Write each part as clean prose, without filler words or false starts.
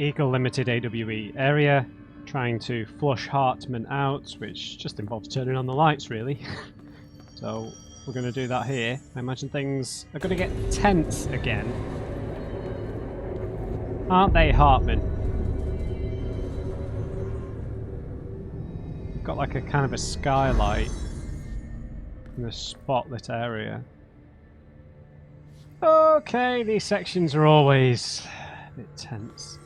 Eagle Limited AWE area, trying to flush Hartman out, which just involves turning on the lights, really. So we're going to do that here. I imagine things are going to get tense again. Aren't they, Hartman? Got like a kind of a skylight in a spotlit area. Okay, these sections are always a bit tense.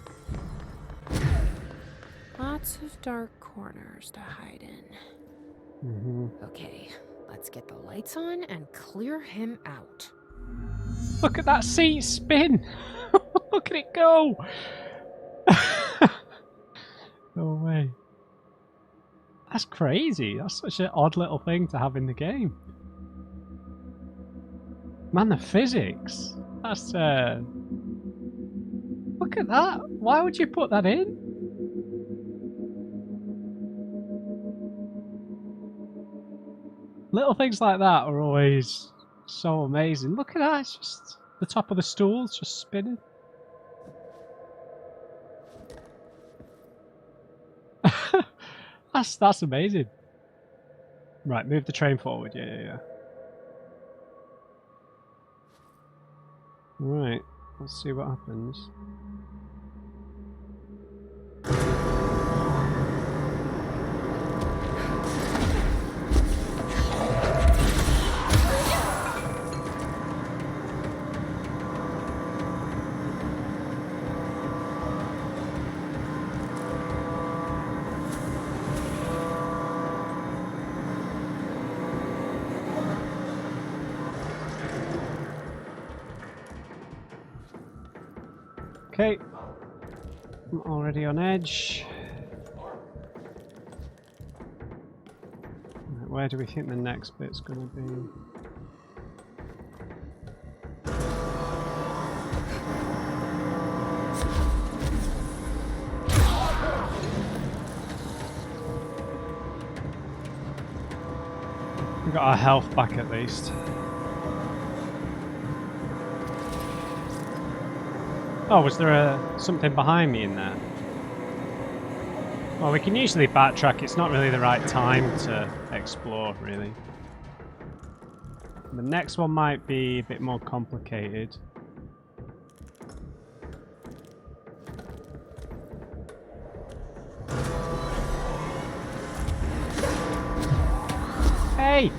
Lots of dark corners to hide in. Okay, let's get the lights on and clear him out. Look at that seat spin! Look at it go! No way. That's crazy. That's such an odd little thing to have in the game. Man, the physics. That's look at that. Why would you put that in? Little things like that are always so amazing. Look at that. It's just the top of the stool's just spinning. That's amazing. Right, move the train forward. Yeah. Right, let's see what happens. Okay, I'm already on edge. Right, where do we think the next bit's going to be? We got our health back at least. Oh, was there something behind me in there? Well, we can usually backtrack. It's not really the right time to explore, really. The next one might be a bit more complicated. Hey!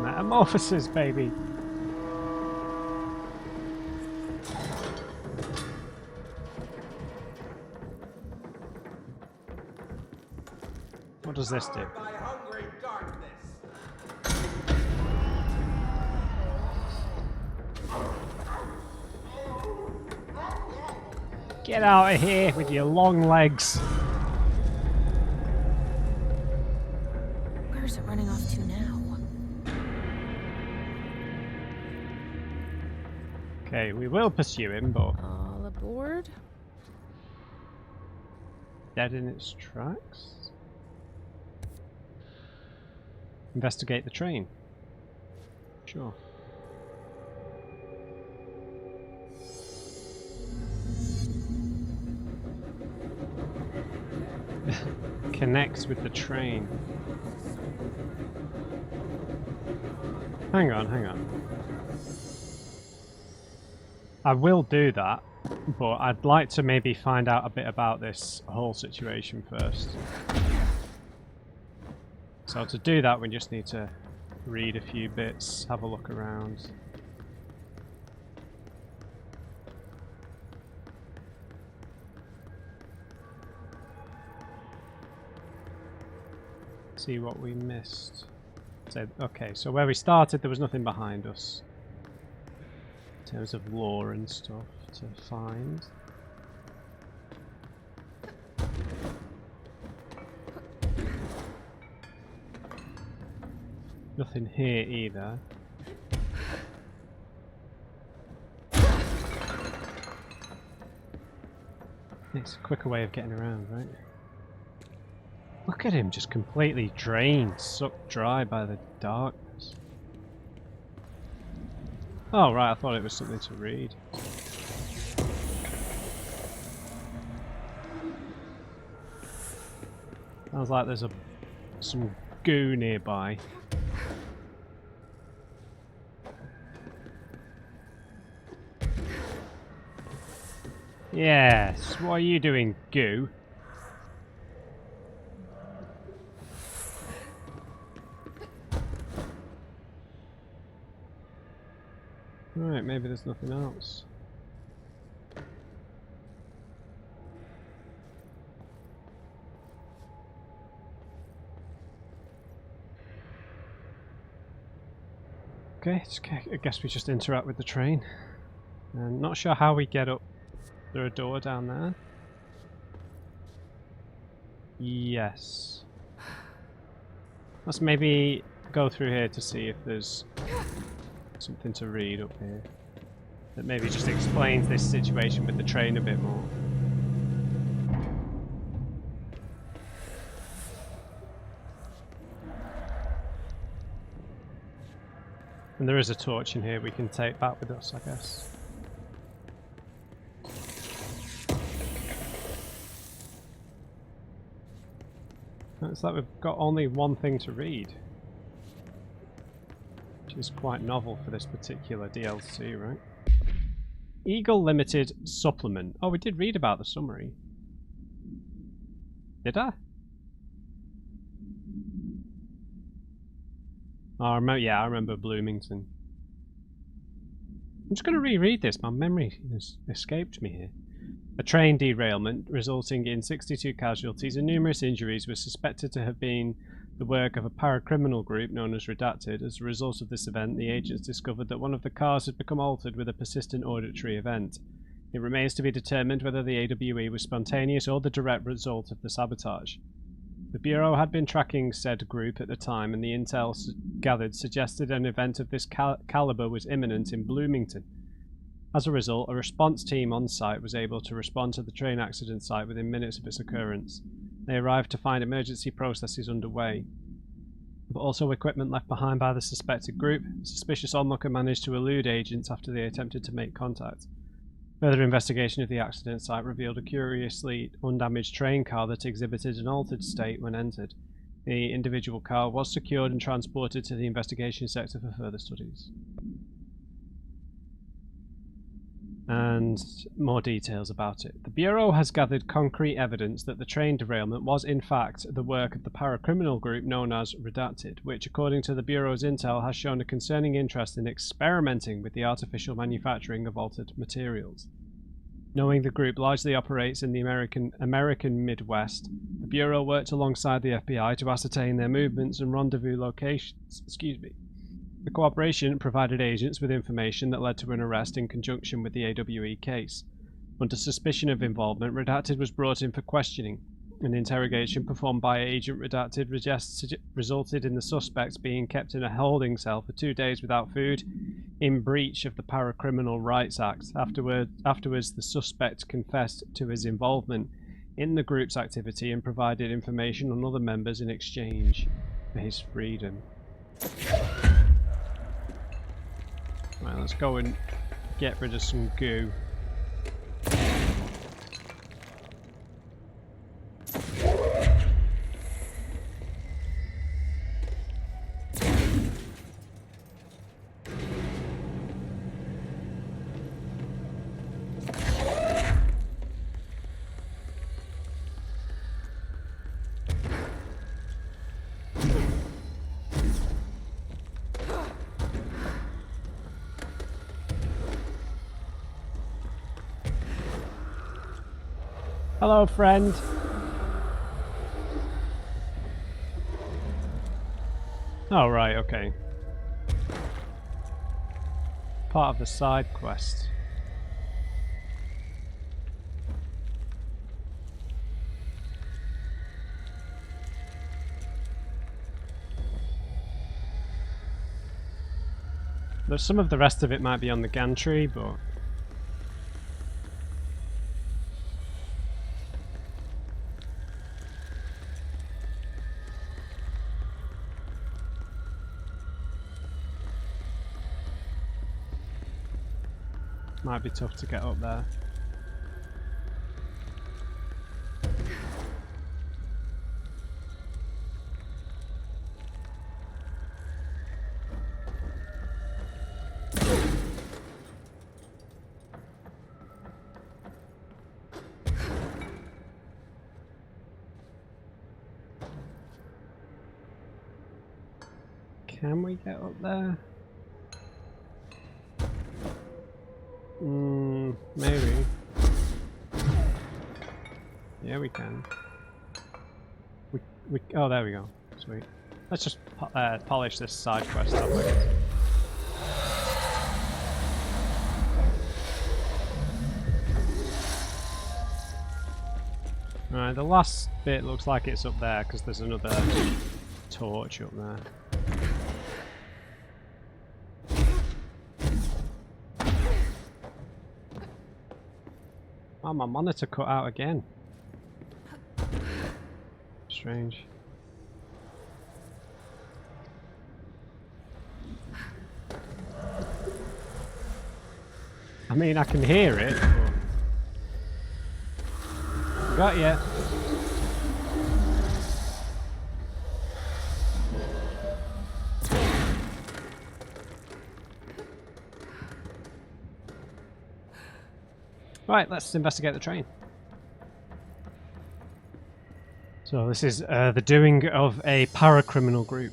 Metamorphosis, baby. What does this do? Get out of here with your long legs. Where's it running off to now? Okay, we will pursue him, but All aboard? dead in its tracks. Investigate the train. Sure. Connects with the train. Hang on. I will do that, but I'd like to maybe find out a bit about this whole situation first. So to do that, we just need to read a few bits, have a look around. See what we missed. So, okay, so where we started, there was nothing behind us in terms of lore and stuff to find. Nothing here either. It's a quicker way of getting around, right? Look at him, just completely drained, sucked dry by the darkness. Oh right, I thought it was something to read. Sounds like there's some goo nearby. Yes, what are you doing, goo? Right, maybe there's nothing else. Okay, I guess we just interact with the train. I'm not sure how we get up. Is there a door down there? Yes. Let's maybe go through here to see if there's something to read up here that maybe just explains this situation with the train a bit more. And there is a torch in here we can take back with us, I guess. Looks like we've got only one thing to read, which is quite novel for this particular DLC, right? Eagle Limited Supplement. Oh, we did read about the summary. Did I? Oh, I remember Bloomington. I'm just going to reread this. My memory has escaped me here. A train derailment resulting in 62 casualties and numerous injuries was suspected to have been the work of a paracriminal group known as Redacted. As a result of this event, the agents discovered that one of the cars had become altered with a persistent auditory event. It remains to be determined whether the AWE was spontaneous or the direct result of the sabotage. The Bureau had been tracking said group at the time, and the intel gathered suggested an event of this caliber was imminent in Bloomington. As a result, a response team on site was able to respond to the train accident site within minutes of its occurrence. They arrived to find emergency processes underway, but also equipment left behind by the suspected group. A suspicious onlooker managed to elude agents after they attempted to make contact. Further investigation of the accident site revealed a curiously undamaged train car that exhibited an altered state when entered. The individual car was secured and transported to the investigation sector for further studies. And more details about it. The Bureau has gathered concrete evidence that the train derailment was in fact the work of the paracriminal group known as Redacted, which according to the Bureau's intel has shown a concerning interest in experimenting with the artificial manufacturing of altered materials. Knowing the group largely operates in the American Midwest, the Bureau worked alongside the FBI to ascertain their movements and rendezvous locations. The cooperation provided agents with information that led to an arrest in conjunction with the AWE case. Under suspicion of involvement, Redacted was brought in for questioning. An interrogation performed by Agent Redacted resulted in the suspects being kept in a holding cell for 2 days without food, in breach of the Paracriminal Rights Act. Afterwards, the suspect confessed to his involvement in the group's activity and provided information on other members in exchange for his freedom. Right, let's go and get rid of some goo. Hello, friend. Oh, right, okay. Part of the side quest. There's some of the rest of it might be on the gantry, but might be tough to get up there. Can we get up there? Maybe. Yeah, we can. Oh, there we go. Sweet. Let's just polish this side quest up, I guess. Alright, the last bit looks like it's up there because there's another torch up there. Oh, my monitor cut out again. Strange. I mean, I can hear it, but... Got ya. Right, let's investigate the train. So this is the doing of a paracriminal group.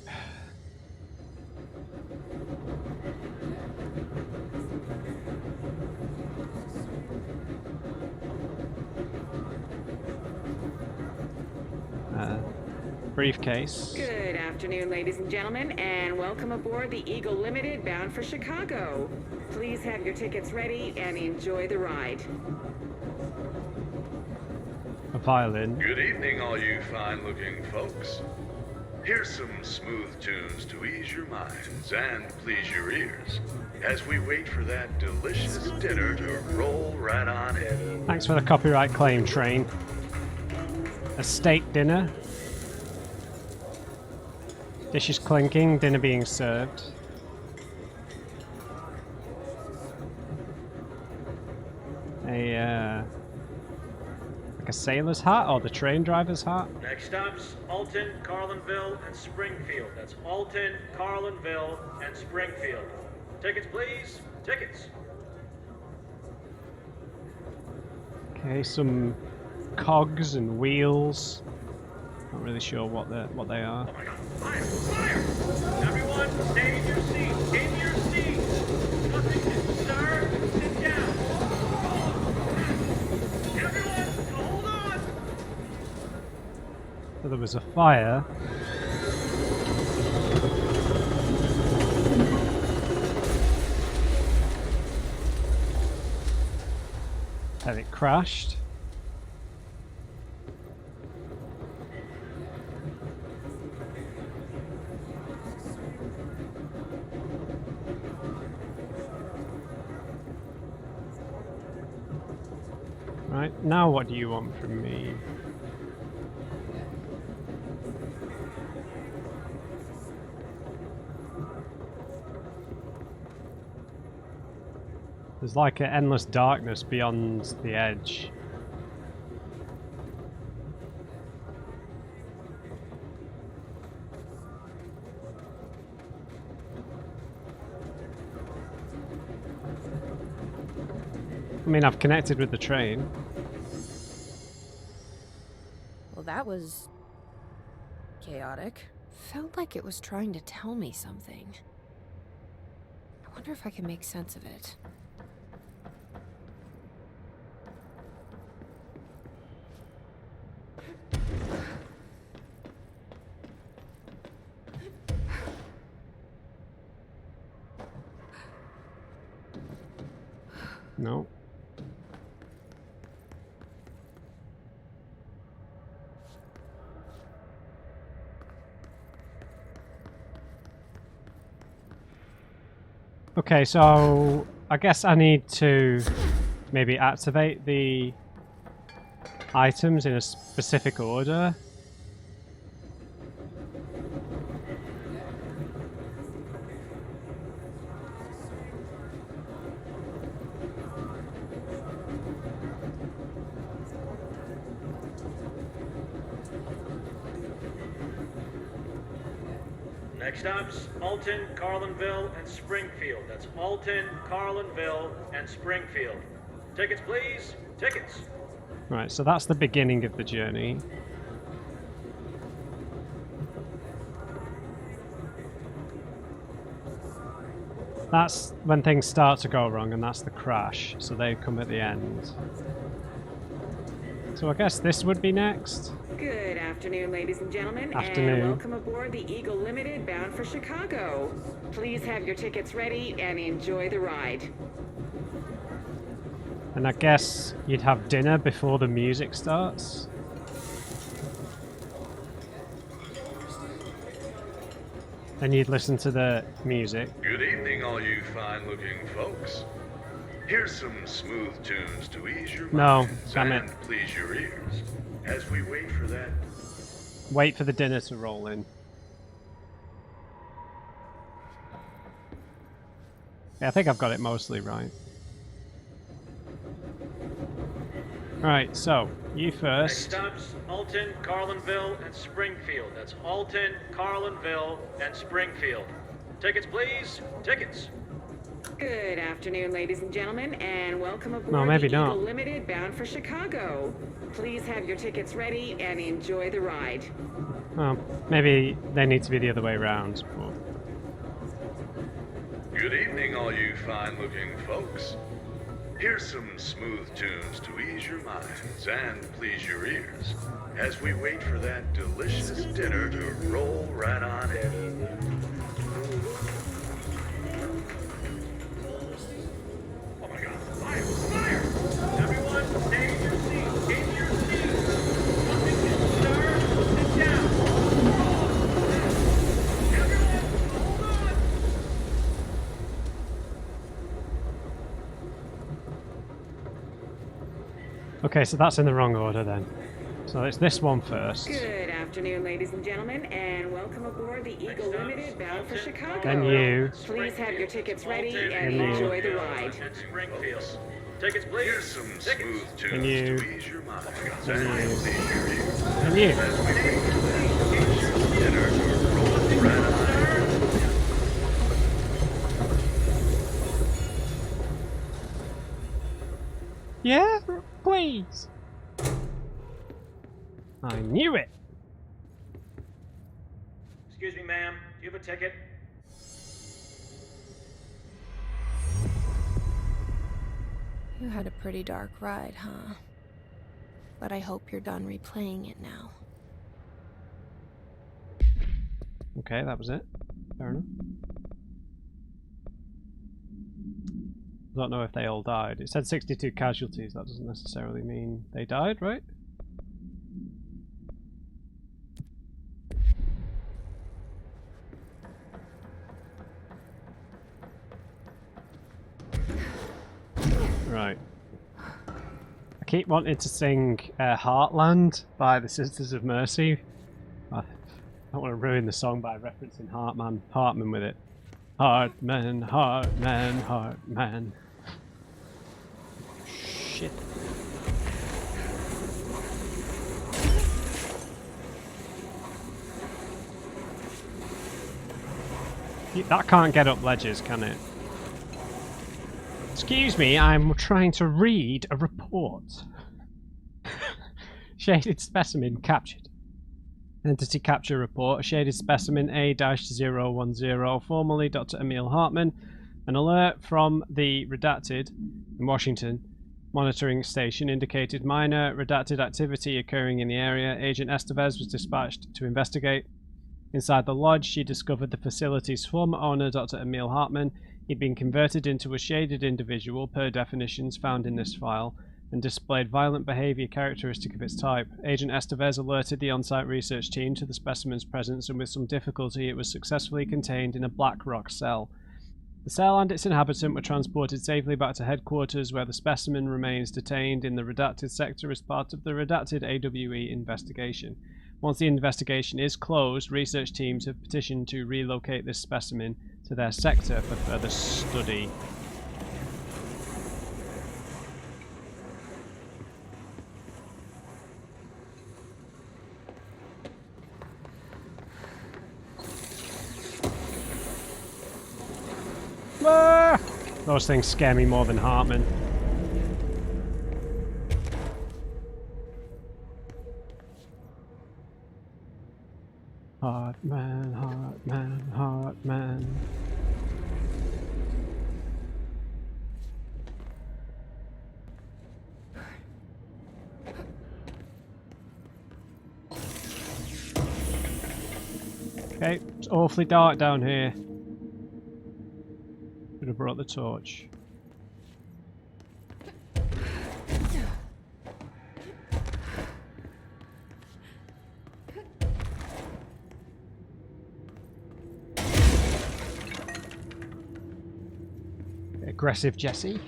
Briefcase. Good afternoon, ladies and gentlemen, and welcome aboard the Eagle Limited bound for Chicago. Please have your tickets ready and enjoy the ride. A violin. Good evening, all you fine-looking folks. Here's some smooth tunes to ease your minds and please your ears as we wait for that delicious dinner to roll right on in. Thanks for the copyright claim, train. A steak dinner. Dishes clinking, dinner being served. Like a sailor's hat or the train driver's hat. Next stops, Alton, Carlinville, and Springfield. That's Alton, Carlinville, and Springfield. Tickets, please. Tickets. Okay, some cogs and wheels. Not really sure what they are. Oh my God! Fire! Fire! Everyone, stay in your seats. In your seats. Nothing to start. Sit down. Everyone, hold on. So there was a fire. And it crashed. Right, now what do you want from me? There's like an endless darkness beyond the edge. I mean, I've connected with the train. Well, that was chaotic. Felt like it was trying to tell me something. I wonder if I can make sense of it. No. Okay, so I guess I need to maybe activate the items in a specific order. Next stops, Alton, Carlinville, and Springfield. That's Alton, Carlinville, and Springfield. Tickets, please. Tickets. Right, so that's the beginning of the journey. That's when things start to go wrong, and that's the crash, so they come at the end. So I guess this would be next. Good afternoon, ladies and gentlemen, Afternoon. and welcome aboard the Eagle Limited bound for Chicago. Please have your tickets ready and enjoy the ride. And I guess you'd have dinner before the music starts. And you'd listen to the music. Good evening, all you fine-looking folks. Here's some smooth tunes to ease your No, minds damn it. and please your ears as we wait for that. Wait for the dinner to roll in. Yeah, I think I've got it mostly right. Right, so, you Next first. stops, Alton, Carlinville, and Springfield. That's Alton, Carlinville, and Springfield. Tickets, please. Tickets. Good afternoon, ladies and gentlemen, and welcome aboard No, maybe the not. Eagle Limited bound for Chicago. Please have your tickets ready and enjoy the ride. Well, maybe they need to be the other way around. But Good evening, all you fine-looking folks. Here's some smooth tunes to ease your minds and please your ears as we wait for that delicious dinner to roll right on in. Oh my God! Fire! Fire! Everyone, stay in your seats. In your seats. Nothing can stir. Sit down. Everyone, hold on. okay, so that's in the wrong order then. So it's this one first. Good afternoon, ladies and gentlemen, and welcome aboard the Eagle Limited bound for Chicago. Then you. Please have your tickets ready Alton, and you. enjoy the ride. And Springfield. Tickets, please. Here's some Tickets. smooth And tunes you. to ease your minds And and you. please your ears And you. as we wait for that delicious dinner to roll right on in. Yeah, please. I knew it. Excuse me, ma'am. Do you have a ticket? You had a pretty dark ride, huh? But I hope you're done replaying it now. Okay, that was it. Fair enough. I don't know if they all died. It said 62 casualties. That doesn't necessarily mean they died, right? Right. I keep wanting to sing Heartland by the Sisters of Mercy. I don't want to ruin the song by referencing Hartman with it. Hartman, Hartman, Hartman. Shit. That can't get up ledges, can it? Excuse me, I'm trying to read a report. Shaded specimen captured. Entity capture report. A shaded specimen A-010, formerly Dr. Emil Hartman. An alert from the redacted in Washington monitoring station indicated minor redacted activity occurring in the area. Agent Estevez was dispatched to investigate. Inside the lodge, she discovered the facility's former owner, Dr. Emil Hartman. He'd been converted into a shaded individual, per definitions found in this file, and displayed violent behavior characteristic of its type. Agent Estevez alerted the on-site research team to the specimen's presence, and with some difficulty it was successfully contained in a black rock cell. The cell and its inhabitant were transported safely back to headquarters, where the specimen remains detained in the redacted sector as part of the redacted AWE investigation. Once the investigation is closed, research teams have petitioned to relocate this specimen to their sector for further study. Ah! Those things scare me more than Hartman. Hartman, Hartman, Hartman. Okay, it's awfully dark down here. Should have brought the torch. Aggressive Jesse.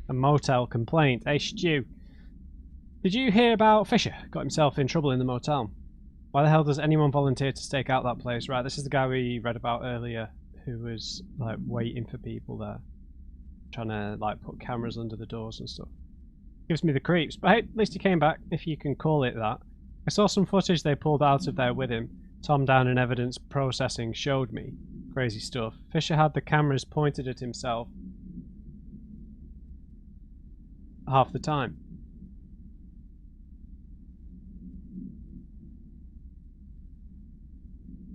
A motel complaint. Hey Stu, did you hear about Fisher? Got himself in trouble in the motel. Why the hell does anyone volunteer to stake out that place? Right, this is the guy we read about earlier, who was like waiting for people there, trying to like put cameras under the doors and stuff. Gives me the creeps, but hey, at least he came back, if you can call it that. I saw some footage they pulled out of there with him. Tom down in evidence processing showed me. Crazy stuff. Fisher had the cameras pointed at himself half the time.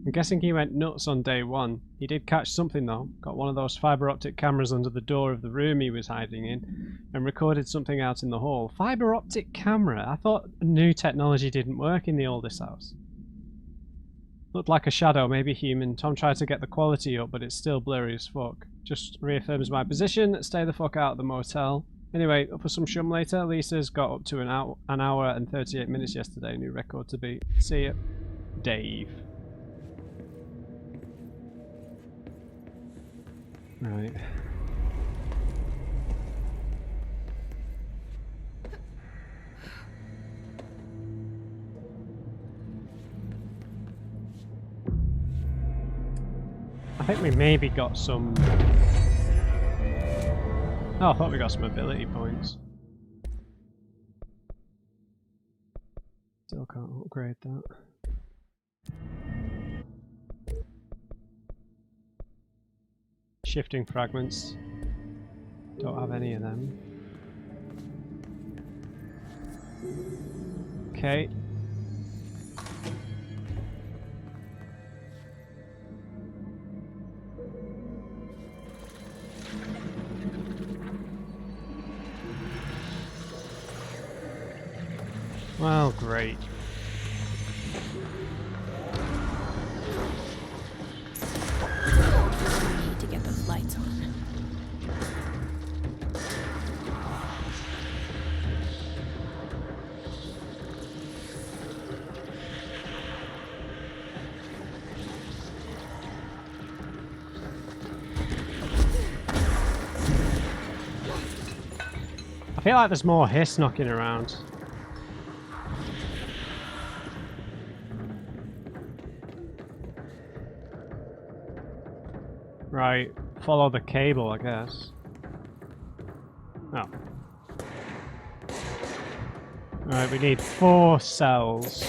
I'm guessing he went nuts on day one. He did catch something though. Got one of those fibre optic cameras under the door of the room he was hiding in and recorded something out in the hall. Fibre optic camera? I thought new technology didn't work in the oldest house. Looked like a shadow, maybe human. Tom tried to get the quality up, but it's still blurry as fuck. Just reaffirms my position. Stay the fuck out of the motel. Anyway, up for some shum later. Lisa's got up to an hour and 38 minutes yesterday. New record to beat. See ya. Dave. Right. I think we maybe got some... Oh, I thought we got some ability points. Still can't upgrade that. Shifting fragments. Don't have any of them. Okay. Well, great. I need to get those lights on. I feel like there's more hiss knocking around. Right, follow the cable, I guess. Oh. Alright, we need 4 cells.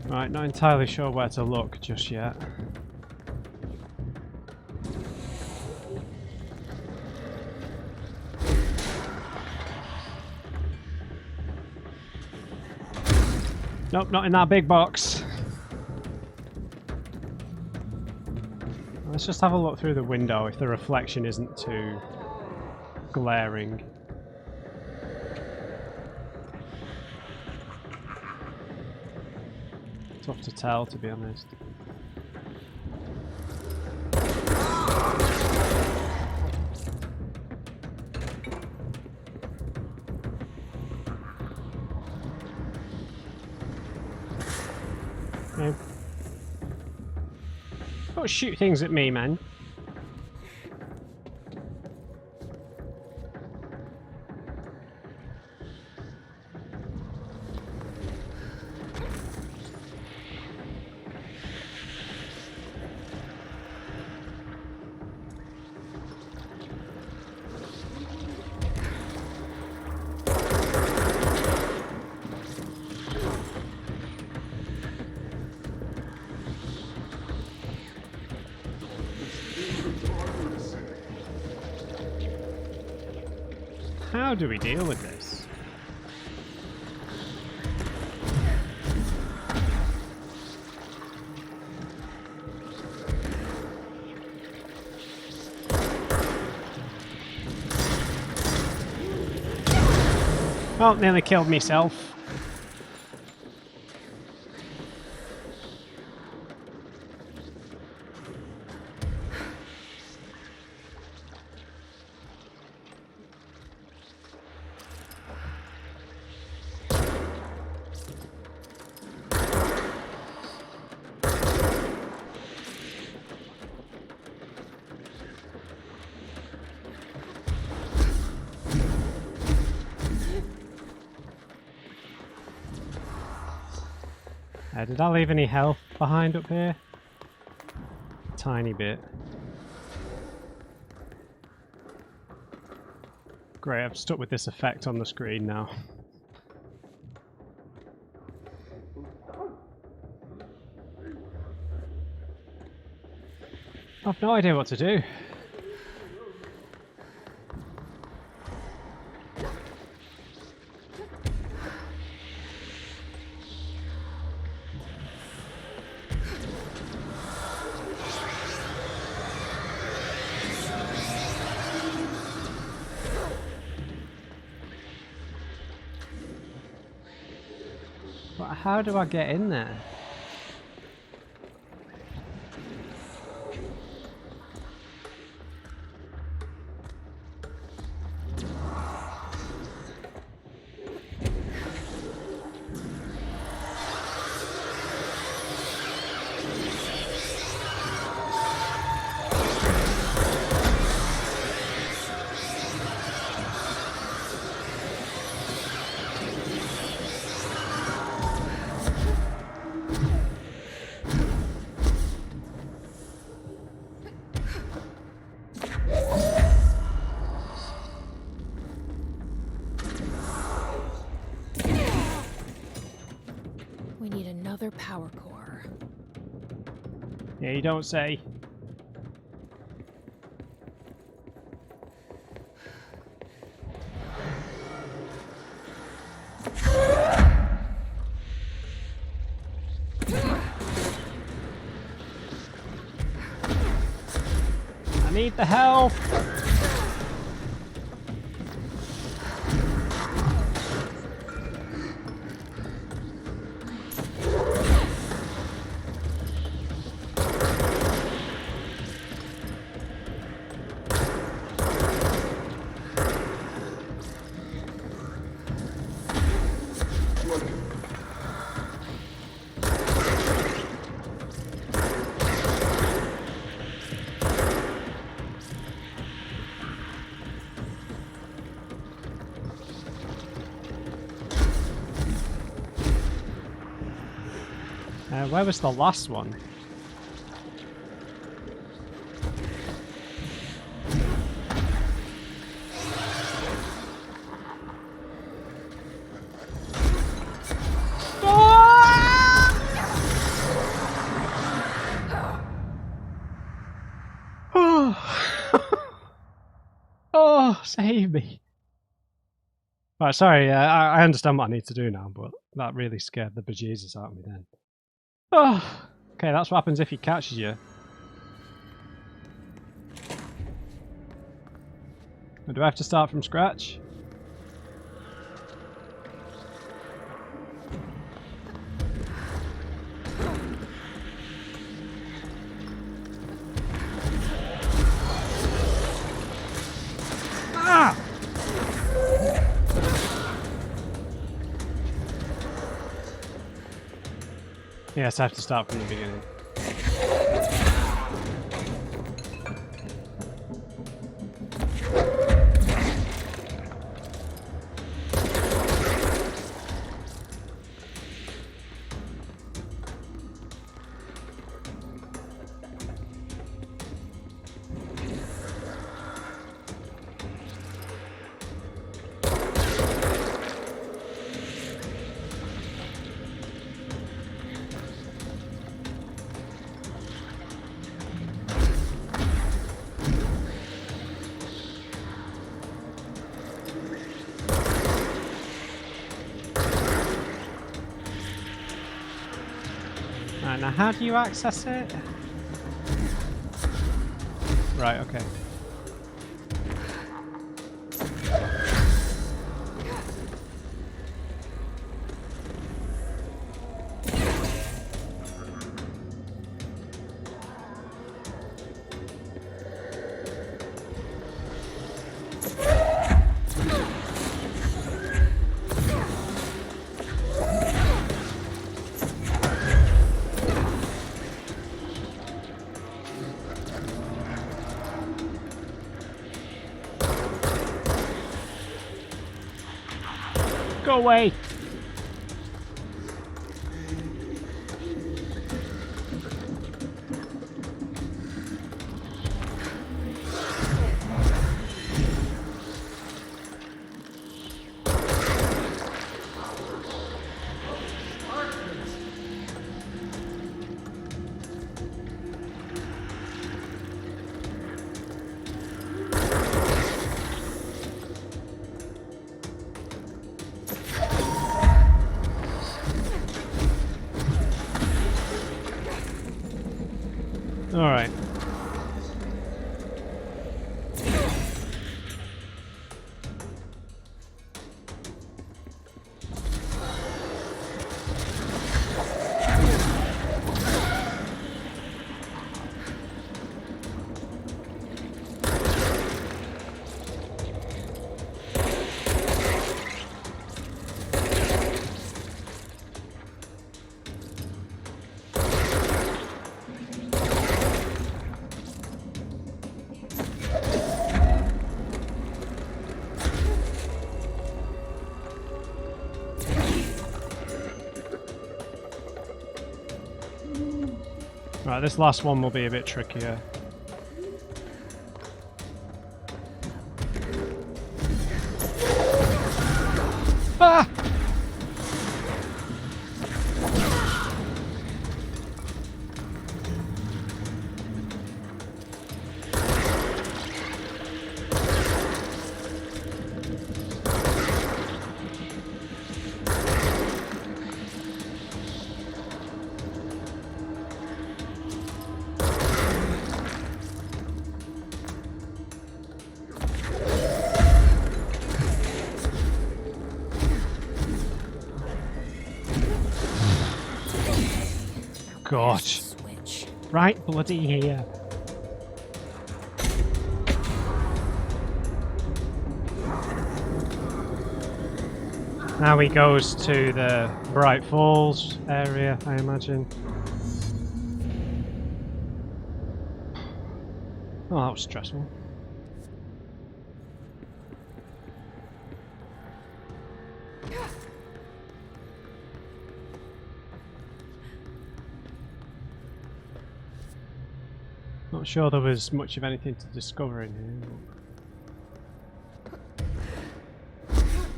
Right, not entirely sure where to look just yet. Nope, not in that big box. Let's just have a look through the window if the reflection isn't too glaring. Tough to tell, to be honest. Okay. Don't shoot things at me, man. How do we deal with this? Oh, nearly killed myself. Did I leave any health behind up here? A tiny bit. Great, I'm stuck with this effect on the screen now. I've no idea what to do. But how do I get in there? We need another power core. Yeah, you don't say. I need the help. Where was the last one? Oh, save me. Right, sorry, I understand what I need to do now, but that really scared the bejesus out of me then. Oh, okay, that's what happens if he catches you. Do I have to start from scratch? Yes, I have to start from the beginning. Right, now how do you access it? Right, okay. Go away! Alright. Right, this last one will be a bit trickier. Ah! Gosh. Switch. Right bloody here. Now he goes to the Bright Falls area, I imagine. Oh, that was stressful. Not sure there was much of anything to discover in here.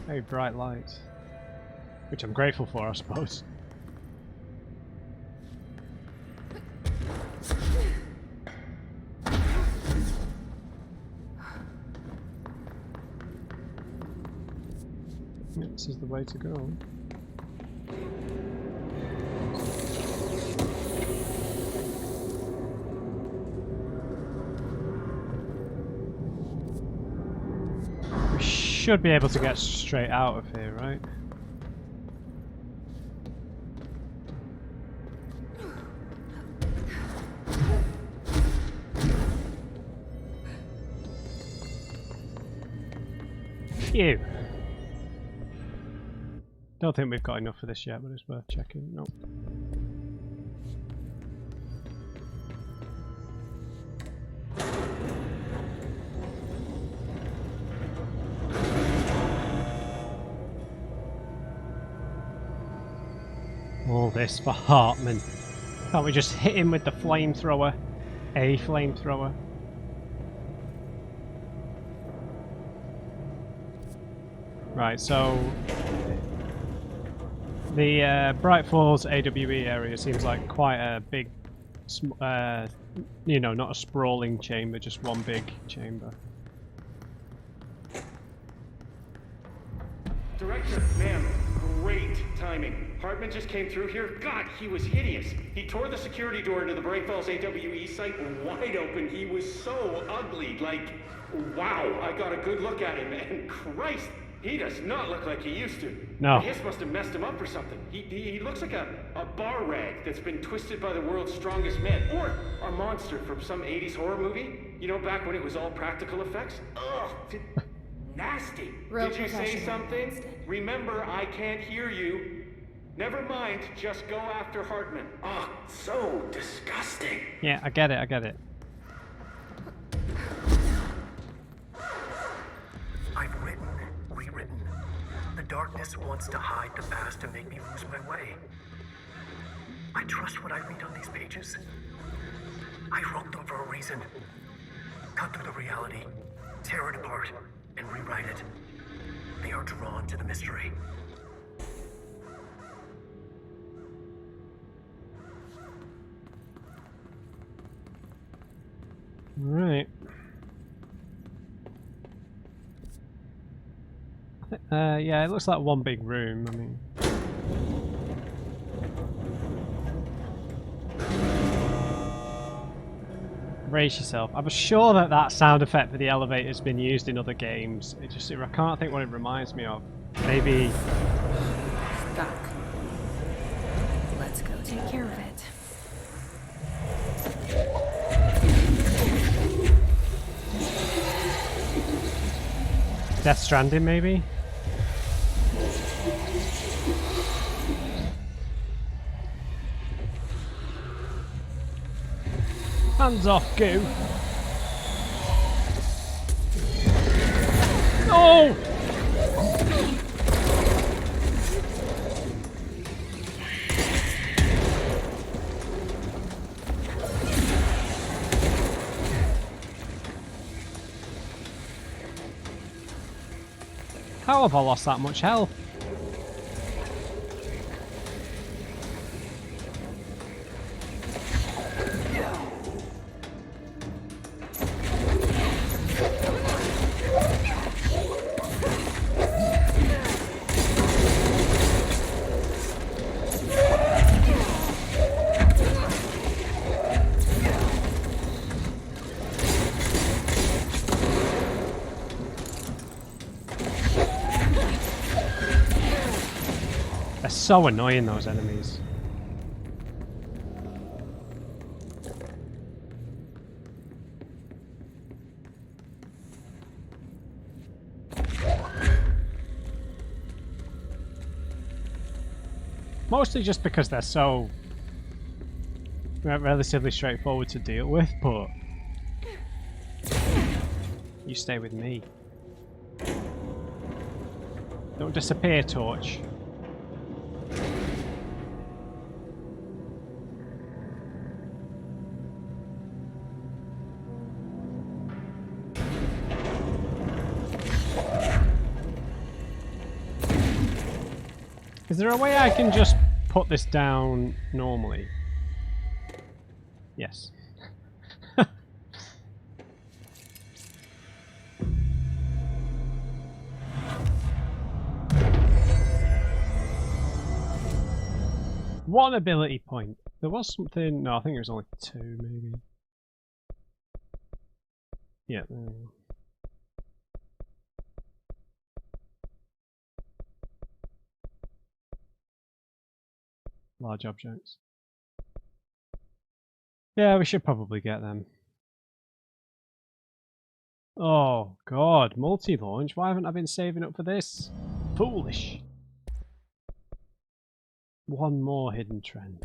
Very bright light. Which I'm grateful for, I suppose. Yeah, this is the way to go. We should be able to get straight out of here, right? Phew. Don't think we've got enough for this yet, but it's worth checking. Nope. All this for Hartman. Can't we just hit him with the flamethrower? A flamethrower. Right, so the Bright Falls AWE area seems like quite a big, you know, not a sprawling chamber, just one big chamber. Director, ma'am, great timing. Hartman just came through here. God, he was hideous. He tore the security door into the Bright Falls AWE site wide open. He was so ugly. Like, wow, I got a good look at him, and Christ, he does not look like he used to. No. The hiss must have messed him up or something. He looks like a bar rag that's been twisted by the world's strongest man. Or a monster from some 80s horror movie. You know, back when it was all practical effects. Ugh. Nasty. Real Did you say professional something? instead. Remember, I can't hear you. Never mind, just go after Hartman. Oh, so disgusting. Yeah, I get it, I get it. I've written, rewritten. The darkness wants to hide the past and make me lose my way. I trust what I read on these pages. I wrote them for a reason. Cut through the reality, tear it apart, and rewrite it. They are drawn to the mystery. Right. Yeah, it looks like one big room. I mean, brace yourself. I'm sure that that sound effect for the elevator has been used in other games. It just, I can't think what it reminds me of. Maybe. Stuck. Let's go take care of it. Death Stranding, maybe? Hands off, goo! Oh! How have I lost that much health? They're so annoying, those enemies. Mostly just because they're so relatively straightforward to deal with, but you stay with me. Don't disappear, Torch. Is there a way I can just put this down normally? Yes. One ability point. There was something. No, I think it was only 2, maybe. Yeah. There we go. Large objects. Yeah, we should probably get them. Oh god, multi-launch? Why haven't I been saving up for this? Foolish. One more hidden trend.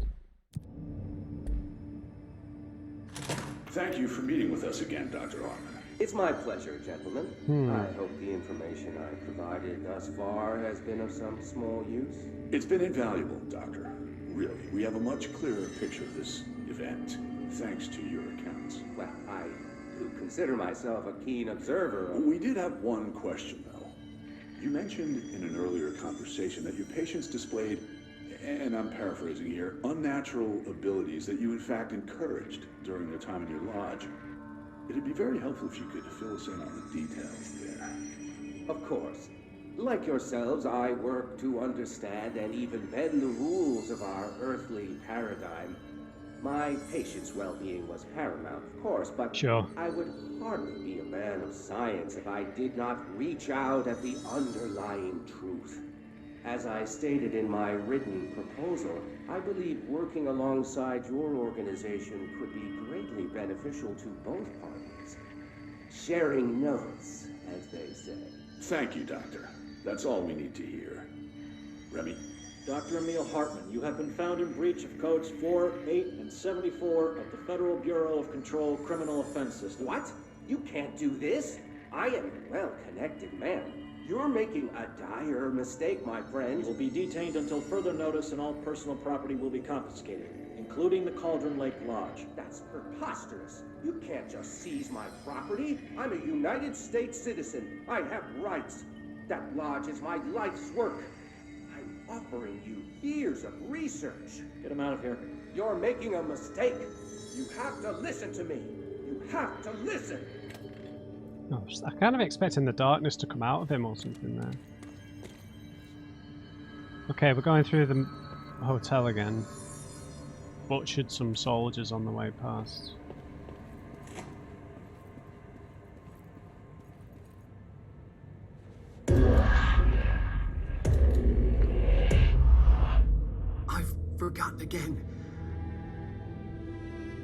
Thank you for meeting with us again, Dr. Hartman. It's my pleasure, gentlemen. I hope the information I provided thus far has been of some small use. It's been invaluable, Doctor. really. We have a much clearer picture of this event, thanks to your accounts. Well, I do consider myself a keen observer of... We did have one question, though. You mentioned in an earlier conversation that your patients displayed, and I'm paraphrasing here, unnatural abilities that you in fact encouraged during their time in your lodge. It'd be very helpful if you could fill us in on the details there. Of course. Like yourselves, I work to understand and even bend the rules of our earthly paradigm. My patient's well-being was paramount, of course, but Sure. I would hardly be a man of science if I did not reach out at the underlying truth. As I stated in my written proposal, I believe working alongside your organization could be greatly beneficial to both parties. Sharing notes, as they say. Thank you, Doctor. That's all we need to hear. Remy? Dr. Emil Hartman, you have been found in breach of Codes 4, 8, and 74 of the Federal Bureau of Control Criminal Offense System. What? You can't do this? I am a well-connected man. You're making a dire mistake, my friend. You will be detained until further notice and all personal property will be confiscated, including the Cauldron Lake Lodge. That's preposterous. You can't just seize my property. I'm a United States citizen. I have rights. That lodge is my life's work. I'm offering you years of research. Get him out of here. You're making a mistake. You have to listen to me. You have to listen. Oh, I kind of expecting the darkness to come out of him or something there. Okay, we're going through the hotel again. Butchered some soldiers on the way past. I've forgotten again.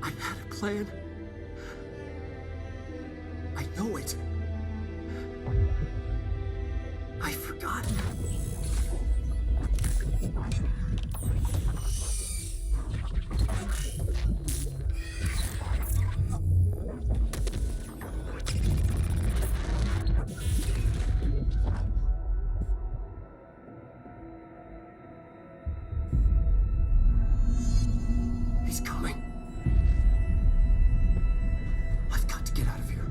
I had a plan. I know it. I've forgotten. He's coming. I've got to get out of here.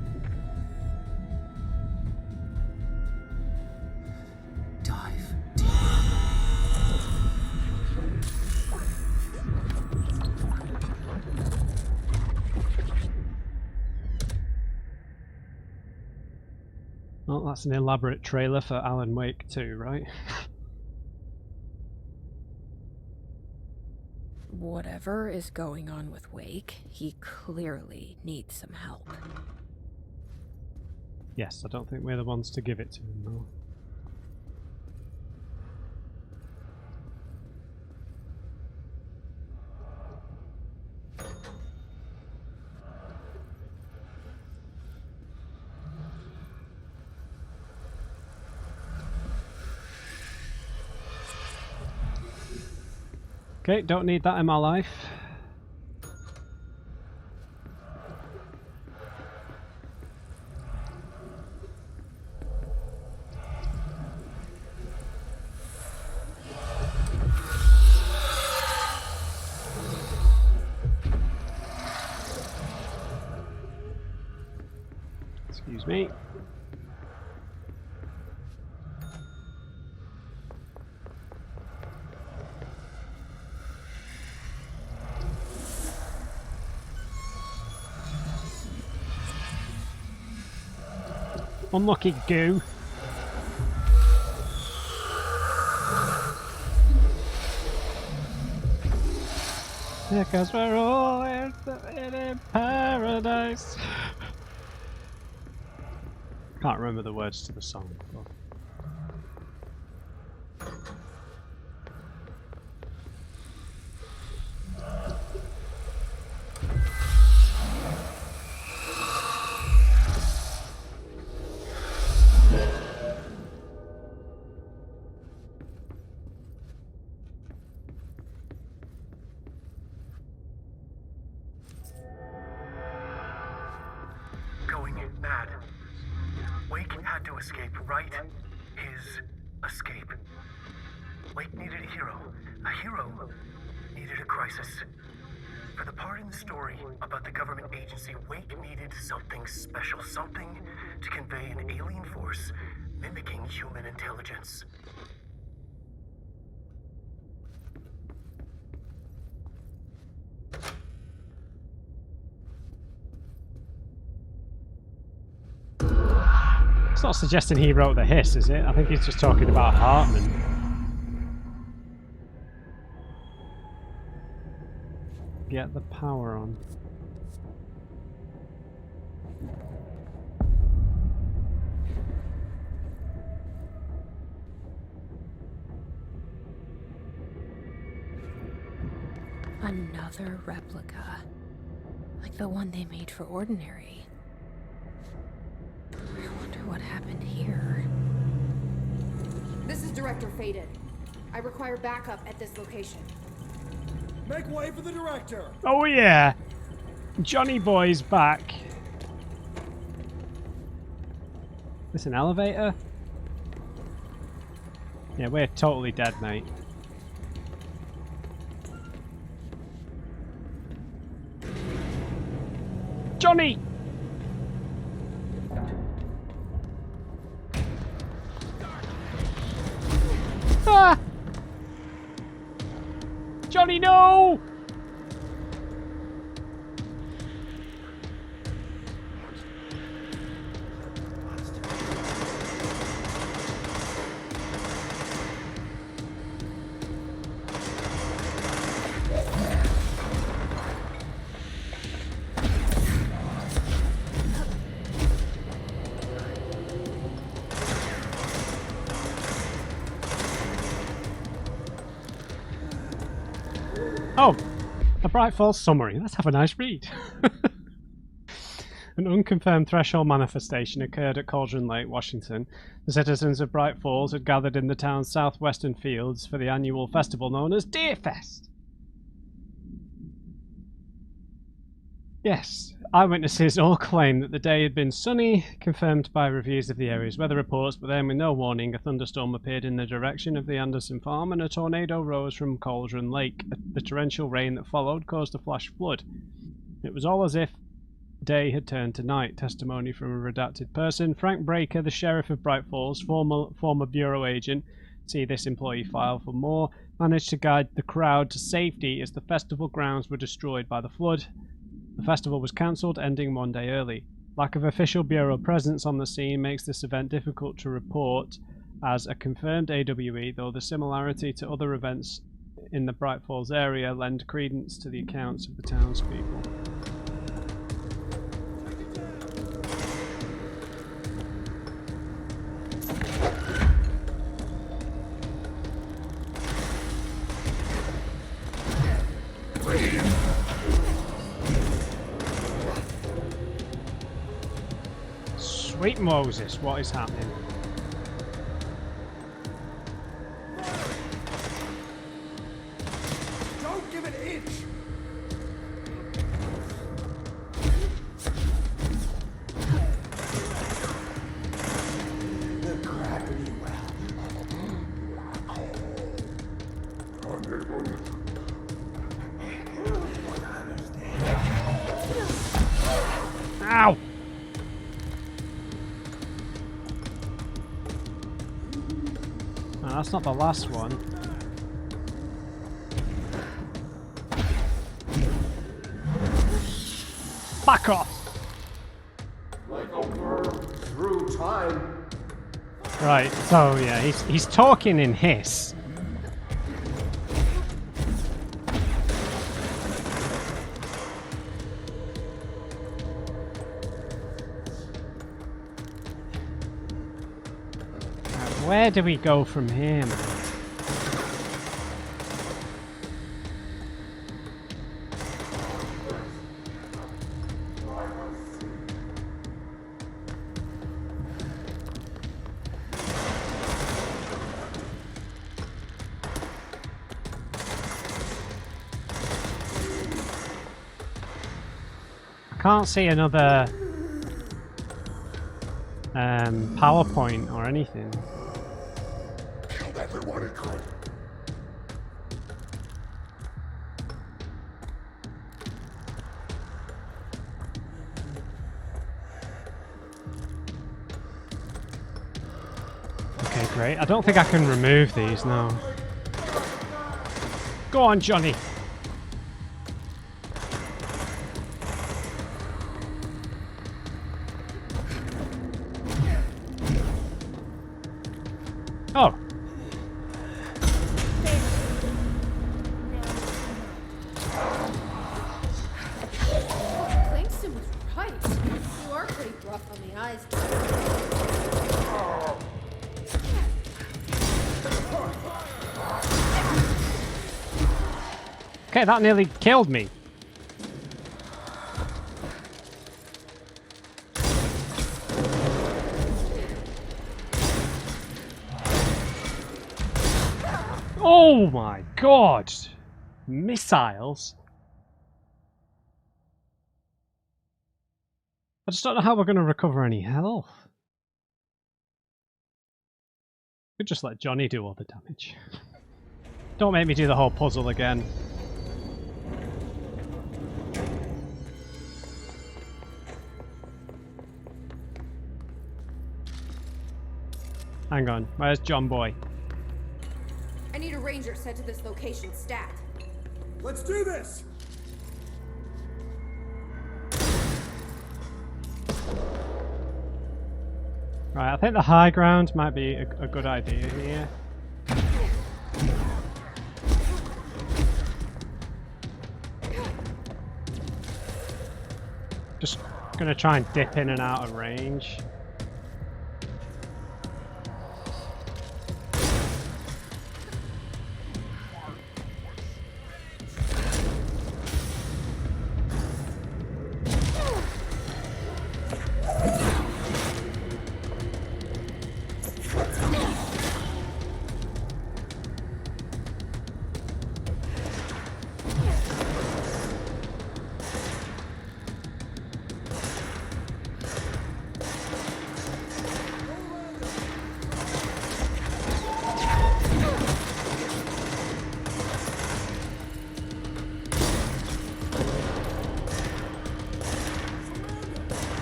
Dive deep. Well, that's an elaborate trailer for Alan Wake 2, right? Whatever is going on with Wake, he clearly needs some help. Yes, I don't think we're the ones to give it to him, though. Okay, don't need that in my life. Excuse me. Unlucky goo. Because we're all in paradise. Can't remember the words to the song. But... Going mad. Wake had to escape, right? His escape. Wake needed a hero. A hero needed a crisis. For the part in the story about the government agency, Wake needed something special, something to convey an alien force mimicking human intelligence. It's not suggesting he wrote the hiss, is it? I think he's just talking about Hartman. Get the power on. Another replica. Like the one they made for Ordinary. I wonder what happened here. This is Director Faded. I require backup at this location. Make way for the director! Oh yeah! Johnny Boy's back. This an elevator? Yeah, we're totally dead, mate. Johnny! Ah! Johnny, no! Oh, a Bright Falls summary. Let's have a nice read. An unconfirmed threshold manifestation occurred at Cauldron Lake, Washington. The citizens of Bright Falls had gathered in the town's southwestern fields for the annual festival known as Deer Fest. Yes, eyewitnesses all claimed that the day had been sunny, confirmed by reviews of the area's weather reports, but then with no warning, a thunderstorm appeared in the direction of the Anderson farm and a tornado rose from Cauldron Lake. The torrential rain that followed caused a flash flood. It was all as if day had turned to night. Testimony from a redacted person. Frank Breaker, the sheriff of Bright Falls, former bureau agent, see this employee file for more, managed to guide the crowd to safety as the festival grounds were destroyed by the flood. The festival was cancelled, ending one day early. Lack of official bureau presence on the scene makes this event difficult to report as a confirmed AWE, though the similarity to other events in the Bright Falls area lend credence to the accounts of the townspeople. Sweet Moses, what is happening? Don't give an inch! The gravity well. Ow! No, that's not the last one. Back off! Like a worm through time. Right, so yeah, he's talking in hiss. Where do we go from here, man? I can't see another PowerPoint or anything. Everyone it could. Okay, great. I don't think I can remove these now. Go on, Johnny. Oh. Langston was right. You are pretty rough on the eyes. Okay, that nearly killed me. Oh my god! Missiles? I just don't know how we're going to recover any health. Could just let Johnny do all the damage. Don't make me do the whole puzzle again. Hang on, where's John Boy? I need a ranger sent to this location stat. Let's do this! Right, I think the high ground might be a good idea here. Just gonna try and dip in and out of range.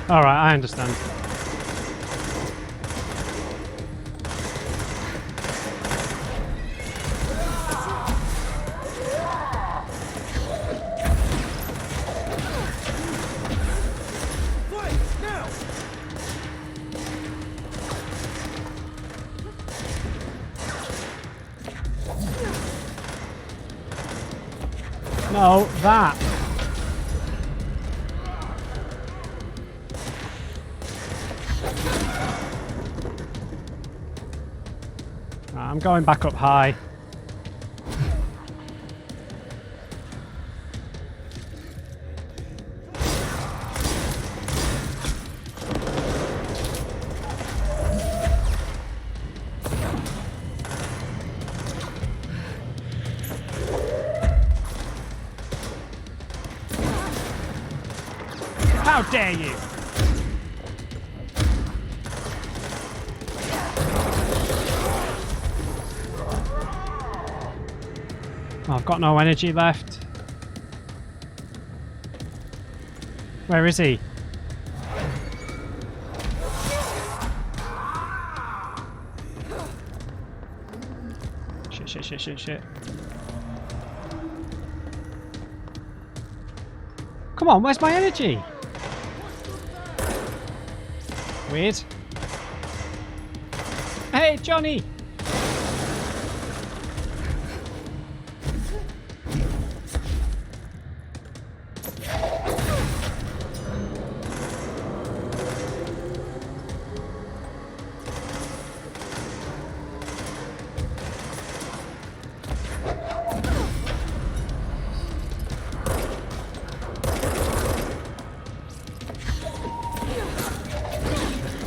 Alright, I understand. No, that. I'm going back up high. How dare you! Oh, I've got no energy left. Where is he? Shit. Come on, where's my energy? Weird. Hey, Johnny!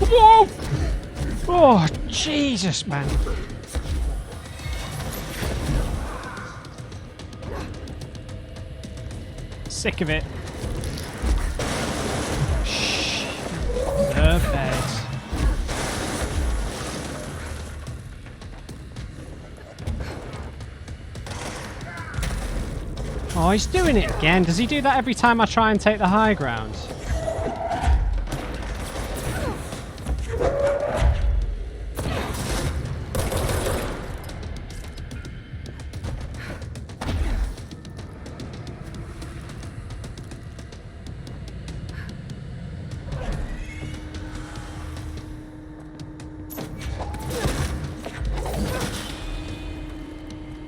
Whoa! Oh, Jesus, man. Sick of it. Shh. The bed. Oh, he's doing it again. Does he do that every time I try and take the high ground?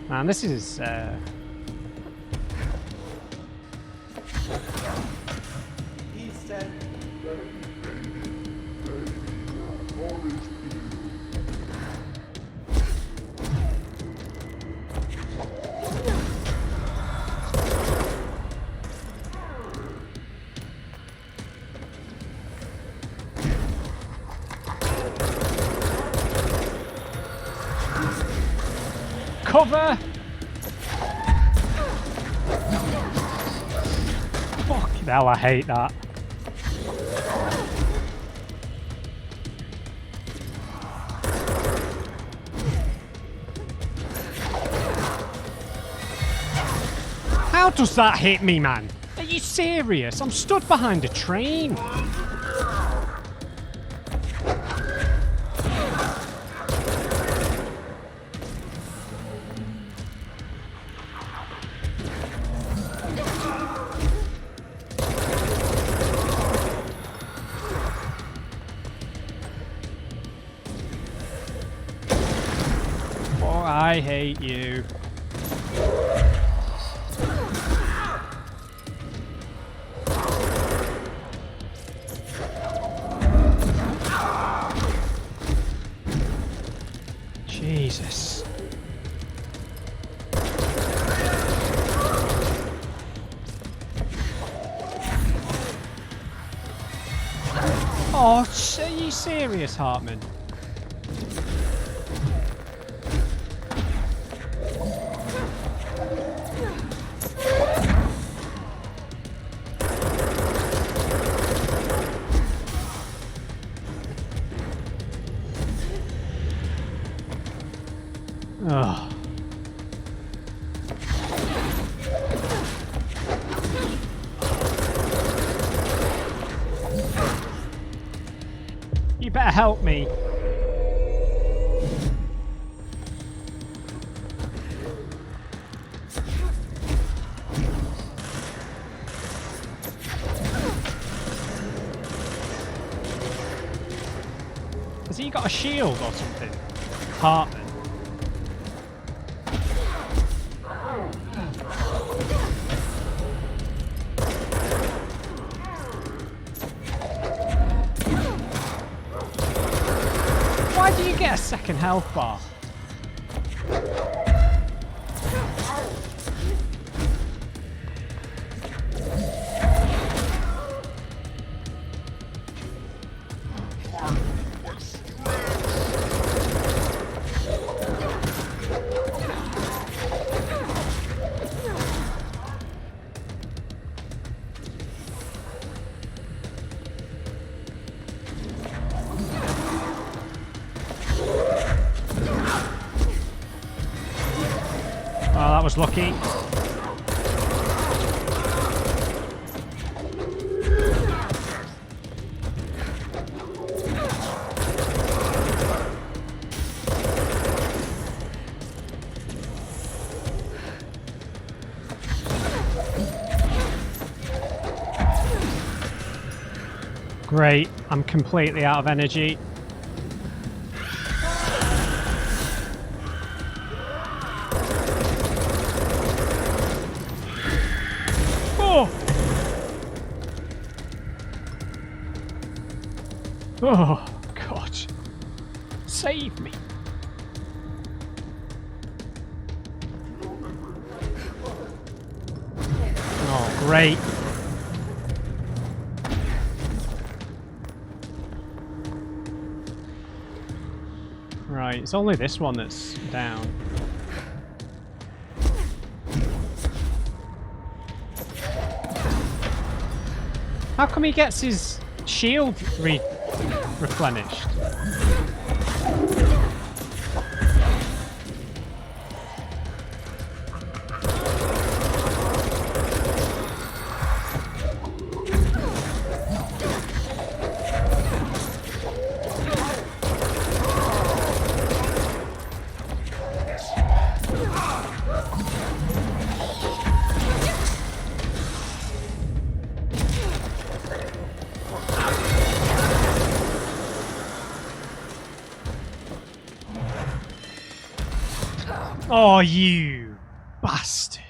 Man, this is cover! Fucking hell, I hate that. How does that hit me, man? Are you serious? I'm stood behind a train. Oh, I hate you. Jesus. Oh, are you serious, Hartman? Ugh. You better help me. Has he got a shield or something? Hartman. Why do you get a second health bar? Oh, that was lucky. Great, I'm completely out of energy. Oh, God. Save me. Oh, great. Right, it's only this one that's down. How come he gets his shield replenished? Oh, you bastard.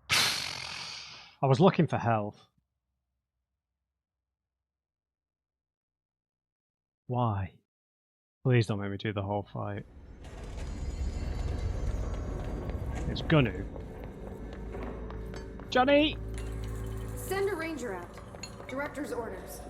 I was looking for health. Why? Please don't make me do the whole fight. It's gonna. Johnny! Send a ranger out. Director's orders.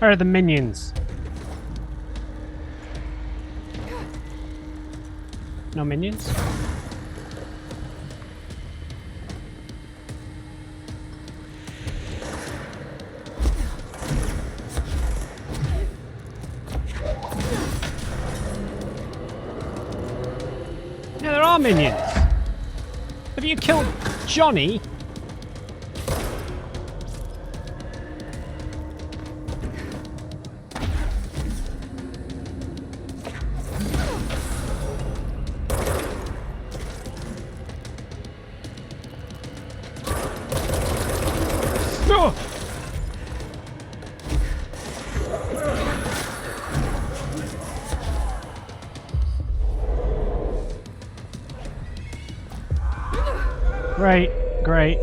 Where are the minions? No minions? Yeah, there are minions. Have you killed Johnny? Great, great.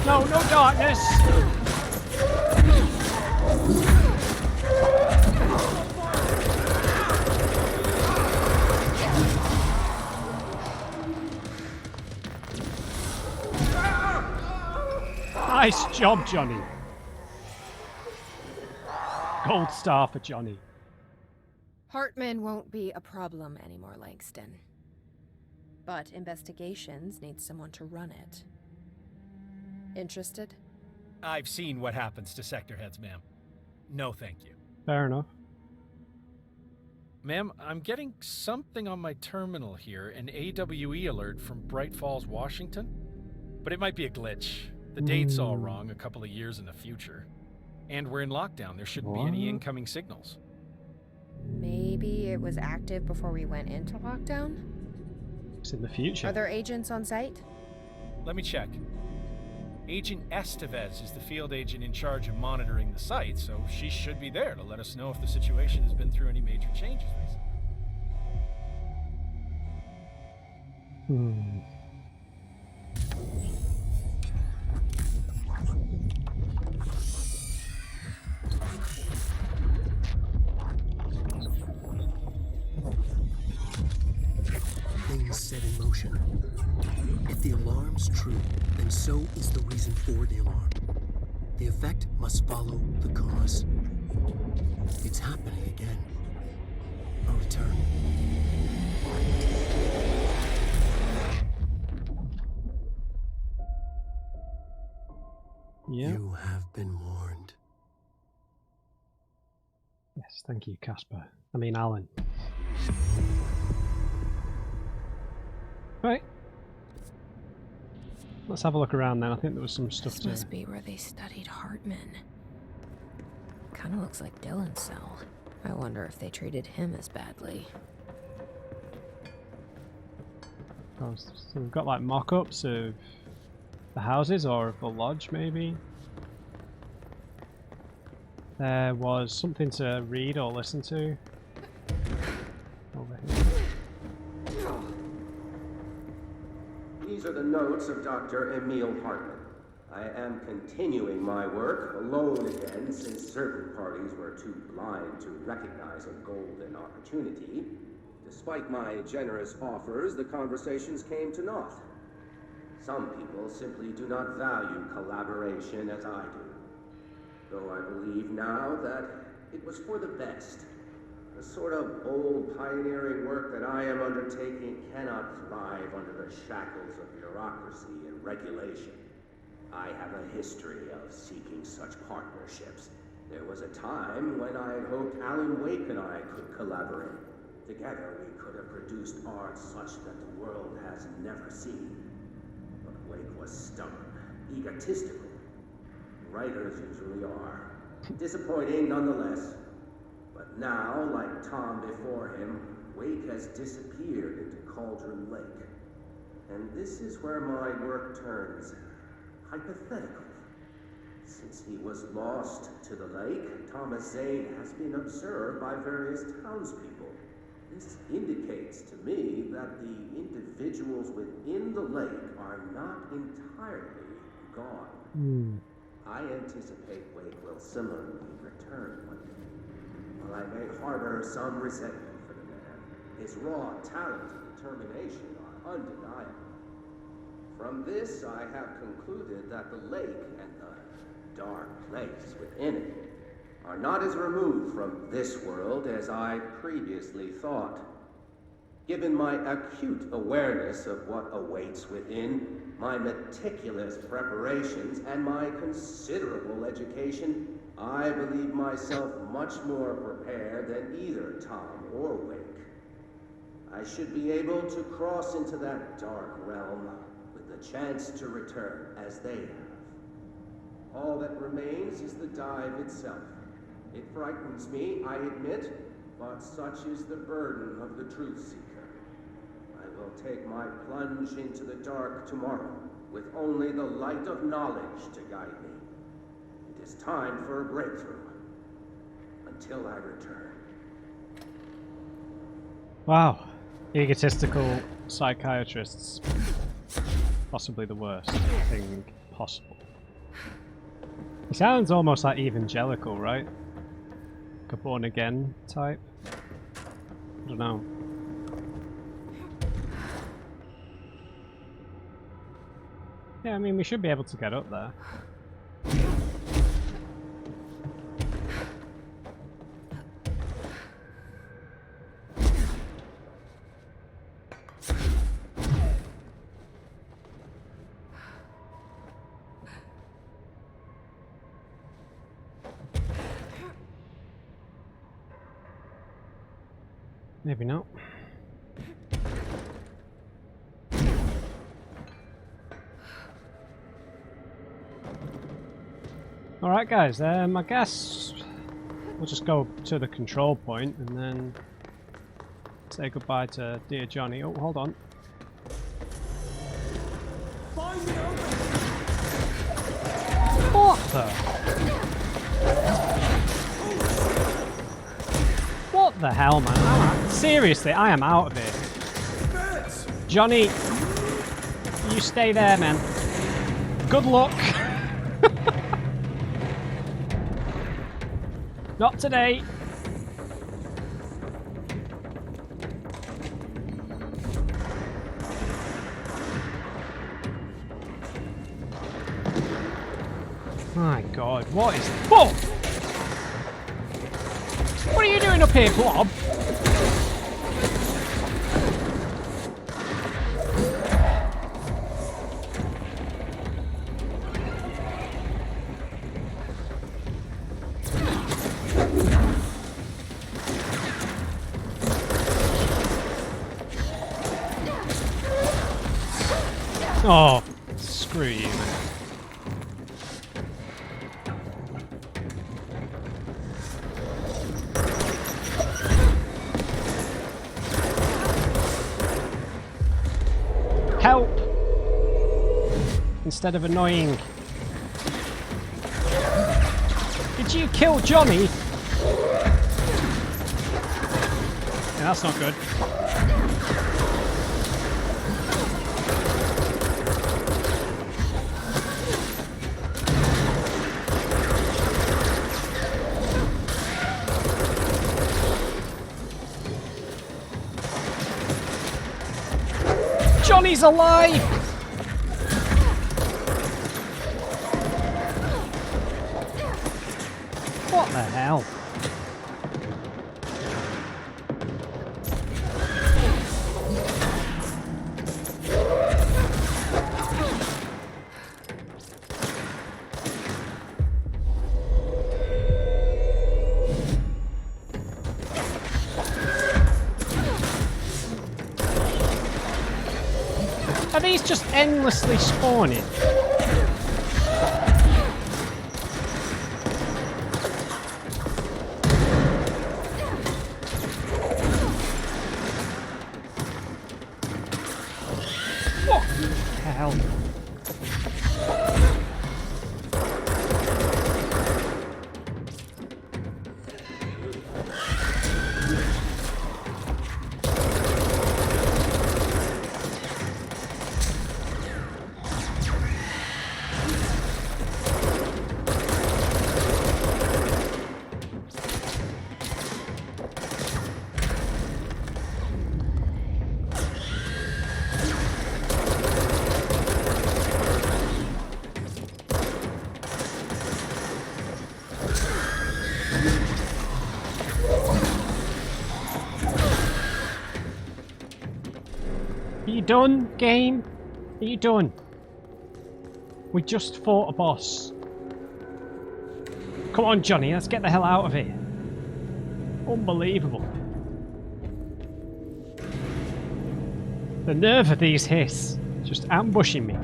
No, no darkness! Nice job, Johnny. Gold star for Johnny. Hartman won't be a problem anymore, Langston. But investigations need someone to run it. Interested? I've seen what happens to sector heads, ma'am. No, thank you. Fair enough. Ma'am, I'm getting something on my terminal here, an AWE alert from Bright Falls, Washington. But it might be a glitch. The date's all wrong, a couple of years in the future. And we're in lockdown. There shouldn't be any incoming signals. Maybe it was active before we went into lockdown? It's in the future. Are there agents on site? Let me check. Agent Estevez is the field agent in charge of monitoring the site, so she should be there to let us know if the situation has been through any major changes recently. Things set in motion. If the alarm's true, then so is the reason for the alarm. The effect must follow the cause. It's happening again. A return. Yeah. You have been warned. Yes, thank you, Casper. I mean, Alan. Right. Let's have a look around then. I think there was some stuff This to... must be where they studied Hartman. Kind of looks like Dylan's cell. I wonder if they treated him as badly. Oh, so we've got like mock-ups of the houses or of the lodge, maybe. There was something to read or listen to. Over here. These are the notes of Dr. Emil Hartman. I am continuing my work alone again since certain parties were too blind to recognize a golden opportunity. Despite my generous offers, the conversations came to naught. Some people simply do not value collaboration as I do. Though I believe now that it was for the best. The sort of bold, pioneering work that I am undertaking cannot thrive under the shackles of bureaucracy and regulation. I have a history of seeking such partnerships. There was a time when I had hoped Alan Wake and I could collaborate. Together we could have produced art such that the world has never seen. But Wake was stubborn, egotistical. Writers usually are. Disappointing nonetheless. But now, like Tom before him, Wake has disappeared into Cauldron Lake. And this is where my work turns hypothetical. Since he was lost to the lake, Thomas Zane has been observed by various townspeople. This indicates to me that the individuals within the lake are not entirely gone. I anticipate Wake will similarly return one day. While I may harbor some resentment for the man, his raw talent and determination are undeniable. From this, I have concluded that the lake and the dark place within it are not as removed from this world as I previously thought. Given my acute awareness of what awaits within, my meticulous preparations, and my considerable education, I believe myself much more prepared than either Tom or Wake. I should be able to cross into that dark realm with the chance to return as they have. All that remains is the dive itself. It frightens me, I admit, but such is the burden of the truth seeker. I will take my plunge into the dark tomorrow, with only the light of knowledge to guide me. It is time for a breakthrough, until I return. Wow. Egotistical psychiatrists. Possibly the worst thing possible. He sounds almost like evangelical, right? Like a born-again type. I don't know. Yeah, I mean, we should be able to get up there. Maybe not. Alright guys, I guess we'll just go to the control point and then say goodbye to dear Johnny. Oh, hold on. What the? What the hell, man? Seriously, I am out of here. Johnny, you stay there, man. Good luck. Not today. My God, what is... Whoa! What are you doing up here, Blob? Oh, Scream. Help! Instead of annoying. Did you kill Johnny? Yeah, that's not good. Johnny's alive! What the hell? Are these just endlessly spawning? What the hell? Are you done, game? Are you done? We just fought a boss. Come on, Johnny, let's get the hell out of here. Unbelievable. The nerve of these hiss. Just ambushing me.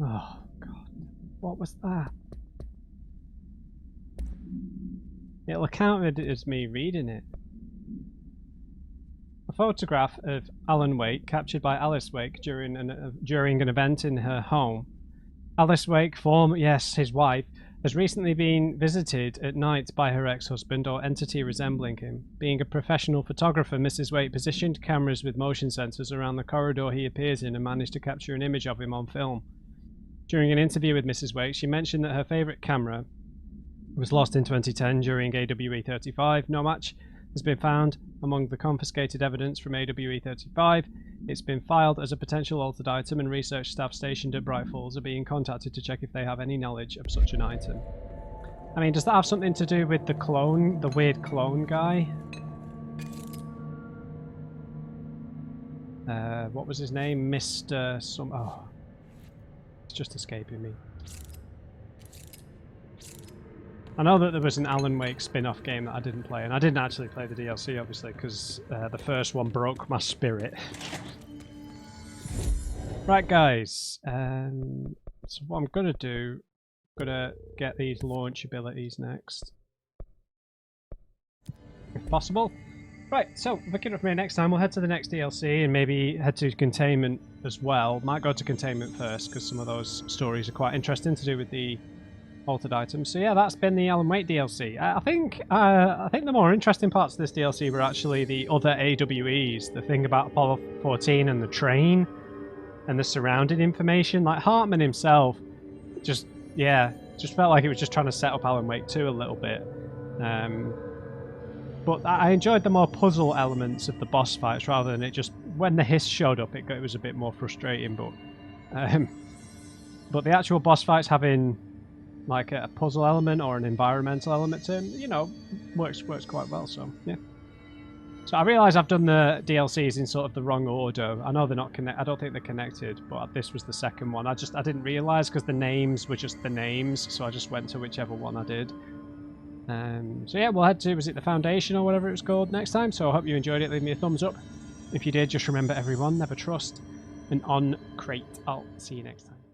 Oh, God. What was that? It'll account it as me reading it. A photograph of Alan Wake captured by Alice Wake during an event in her home. Alice Wake, his wife, has recently been visited at night by her ex-husband or entity resembling him. Being a professional photographer, Mrs. Wake positioned cameras with motion sensors around the corridor he appears in and managed to capture an image of him on film. During an interview with Mrs. Wake, she mentioned that her favourite camera was lost in 2010 during AWE 35. No match has been found among the confiscated evidence from AWE 35. It's been filed as a potential altered item, and research staff stationed at Bright Falls are being contacted to check if they have any knowledge of such an item. I mean, does that have something to do with the clone, the weird clone guy? What was his name? Mr. Oh, it's just escaping me. I know that there was an Alan Wake spin-off game that I didn't play, and I didn't actually play the DLC, obviously, because the first one broke my spirit. Right, guys. So what I'm going to do, I'm going to get these launch abilities next. If possible. Right, so looking up for me next time, we'll head to the next DLC and maybe head to Containment as well. Might go to Containment first, because some of those stories are quite interesting to do with the altered items. So yeah, that's been the Alan Wake DLC. I think the more interesting parts of this DLC were actually the other AWEs, the thing about Apollo 14 and the train, and the surrounding information. Like Hartman himself, just felt like it was just trying to set up Alan Wake 2 a little bit. But I enjoyed the more puzzle elements of the boss fights rather than it just when the hiss showed up. It was a bit more frustrating, but the actual boss fights having like a puzzle element or an environmental element to them, you know, works quite well. So yeah. So I realise I've done the DLCs in sort of the wrong order. I know they're not I don't think they're connected, but this was the second one. I didn't realise because the names were just the names, so I just went to whichever one I did. So yeah, we'll head to, was it the Foundation or whatever it was called next time. So I hope you enjoyed it. Leave me a thumbs up. If you did, just remember everyone, never trust. And on crate. I'll see you next time.